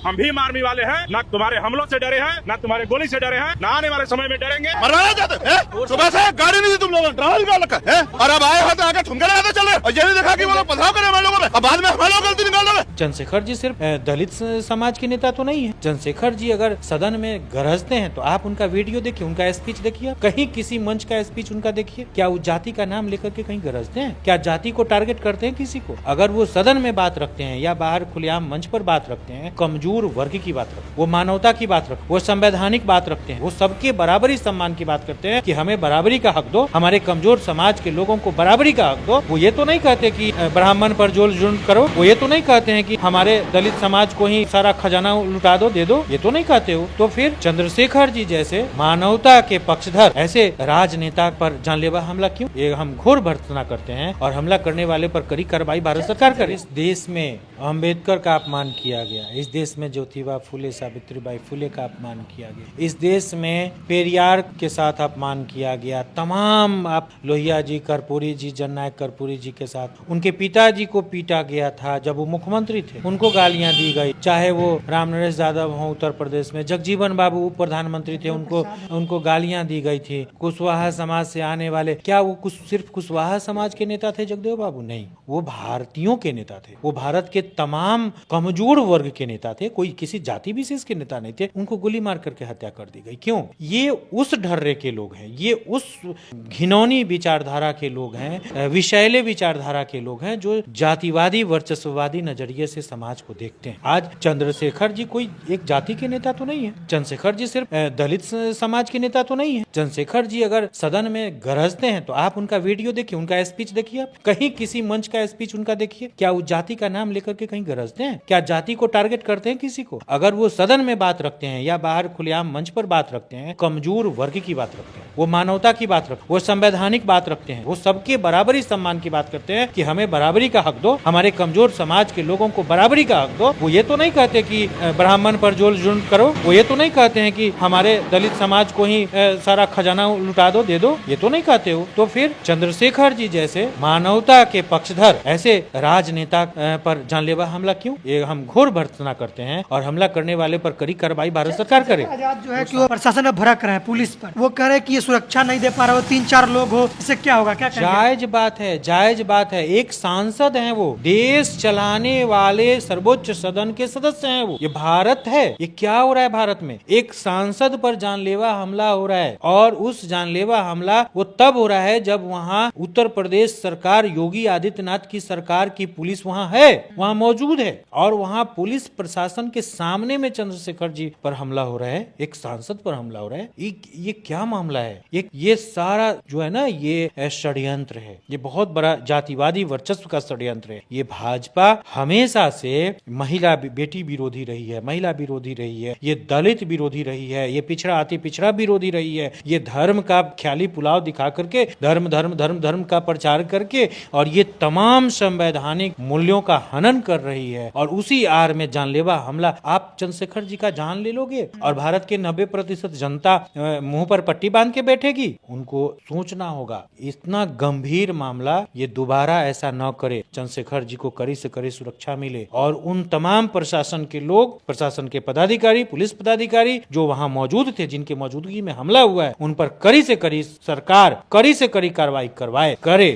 हम भीम आर्मी वाले हैं, ना तुम्हारे हमलों से डरे हैं, ना तुम्हारे गोली से डरे हैं, ना आने वाले समय में डरेंगे। मरवाना चाहते हैं? सुबह से गाड़ी नहीं दी तुम लोगों ने, ड्रामा निकाल रखा है और अब आए हो तो आगे ठुमके लगाते चल रहे और ये नहीं देखा कि वो लोग पथराव करे हमारे लोगों पे, अब बाद में हमारे लोग गलती निकाल रहे। चंद्रशेखर जी सिर्फ दलित समाज के नेता तो नहीं है। चंद्रशेखर जी अगर सदन में गरजते हैं तो आप उनका वीडियो देखिए, उनका स्पीच देखिए, कहीं किसी मंच का स्पीच उनका देखिए, क्या वो जाति का नाम लेकर के कहीं गरजते हैं? क्या जाति को टारगेट करते हैं किसी को? अगर वो सदन में बात रखते हैं या बाहर खुलेआम मंच पर बात रखते हैं, कमजोर वर्ग की बात रखते हैं, वो मानवता की बात रखते हैं, वो संवैधानिक बात रखते हैं, वो सबके बराबरी सम्मान की बात करते हैं कि हमें बराबरी का हक दो, हमारे कमजोर समाज के लोगों को बराबरी का हक दो। वो ये तो नहीं कहते कि ब्राह्मण पर जुल्म करो, वो ये तो नहीं कहते हैं कि हमारे दलित समाज को ही सारा खजाना लुटा दो, दे दो, ये तो नहीं कहते हो। तो फिर चंद्रशेखर जी जैसे मानवता के पक्षधर ऐसे राजनेता पर जानलेवा हमला क्यों? ये हम घोर भर्त्सना करते हैं और हमला करने वाले पर कड़ी कार्रवाई भारत सरकार करे। इस देश में अम्बेडकर का अपमान किया गया, इस देश में ज्योतिबा फुले सावित्रीबाई फुले का अपमान किया गया, इस देश में पेरियार के साथ अपमान किया गया, तमाम आप लोहिया जी, कर्पूरी जी, जननायक कर्पूरी जी के साथ उनके पिताजी को पीटा गया था जब वो मुख्यमंत्री थे, उनको गालियां दी गई, चाहे वो राम नरेश यादव हो उत्तर प्रदेश में, जगजीवन बाबू उप प्रधानमंत्री थे, उनको गालियां दी गई थी। कुशवाहा समाज से आने वाले, क्या वो सिर्फ कुशवाहा समाज के नेता थे जगदेव बाबू? नहीं, वो भारतीयों के नेता थे, वो भारत के तमाम कमजोर वर्ग के नेता थे, कोई किसी जाति विशेष के नेता नहीं थे। उनको गोली मार करके हत्या कर दी गई। क्यों? ये उस ढर्रे के लोग हैं, ये उस घिनौनी विचारधारा के लोग हैं, विषैले विचारधारा के लोग हैं जो जातिवादी वर्चस्ववादी नजरिए से समाज को देखते हैं। आज चंद्रशेखर जी कोई एक जाति के नेता तो नहीं है, चंद्रशेखर जी सिर्फ दलित समाज के नेता तो नहीं है। चंद्रशेखर जी अगर सदन में गरजते हैं तो आप उनका वीडियो देखिए, उनका स्पीच देखिए, कहीं किसी मंच का स्पीच उनका देखिए, क्या वो जाति का नाम लेकर के कहीं गरजते हैं? क्या जाति को टारगेट करते हैं किसी को? अगर वो सदन में बात रखते हैं या बाहर खुलेआम मंच पर बात रखते हैं, कमजोर वर्ग की बात रखते हैं, वो मानवता की बात रखते हैं, वो संवैधानिक बात रखते हैं, वो सबके बराबरी सम्मान की बात करते हैं कि हमें बराबरी का हक दो, हमारे कमजोर समाज के लोगों को बराबरी का हक दो। वो ये तो नहीं कहते कि ब्राह्मण पर जुल्म करो, वो ये तो नहीं कहते हैं कि हमारे दलित समाज को ही सारा खजाना लुटा दो, दे दो, ये तो नहीं कहते हो। तो फिर चंद्रशेखर जी जैसे मानवता के पक्षधर ऐसे राजनेता पर जानलेवा हमला क्यों? ये हम घोर भर्त्सना करते हैं और हमला करने वाले पर कड़ी कार्रवाई भारत सरकार करे। आजाद जो है कि वो प्रशासन में भड़क रहा है पुलिस पर, वो कह रहे हैं कि ये सुरक्षा नहीं दे पा रहा, 3-4 लोग हो, इससे क्या होगा? क्या जायज बात है, जायज बात है। एक सांसद हैं, वो देश चलाने वाले सर्वोच्च सदन के सदस्य हैं, वो ये भारत है। ये क्या हो रहा है भारत में? एक सांसद पर जानलेवा हमला हो रहा है और उस जानलेवा हमला वो तब हो रहा है जब वहाँ उत्तर प्रदेश सरकार, योगी आदित्यनाथ की सरकार की पुलिस वहाँ है, वहाँ मौजूद है और वहाँ पुलिस प्रशासन के सामने में चंद्रशेखर जी पर हमला हो रहा है, एक सांसद पर हमला हो रहा है। ये क्या मामला है? ये सारा जो है ना, ये षड्यंत्र है, ये बहुत बड़ा जातिवादी वर्चस्व का षड्यंत्र है। ये भाजपा हमेशा से महिला बेटी विरोधी रही है, महिला विरोधी रही है, ये दलित विरोधी रही है, ये पिछड़ा अति पिछड़ा विरोधी रही है, ये धर्म का ख्याली पुलाव दिखा करके धर्म धर्म धर्म धर्म का प्रचार करके और ये तमाम संवैधानिक मूल्यों का हनन कर रही है। और उसी आड़ में जानलेवा हमला, आप चंद्रशेखर जी का जान ले लोगे और भारत के 90% जनता मुंह पर पट्टी बांध के बैठेगी। उनको सोचना होगा, इतना गंभीर मामला ये दोबारा ऐसा न करे, चंद्रशेखर जी को कड़ी से कड़ी सुरक्षा मिले और उन तमाम प्रशासन के लोग, प्रशासन के पदाधिकारी, पुलिस पदाधिकारी जो वहाँ मौजूद थे, जिनके मौजूदगी में हमला हुआ है, उन पर कड़ी से कड़ी सरकार, कड़ी से कड़ी कार्रवाई करवाए करे।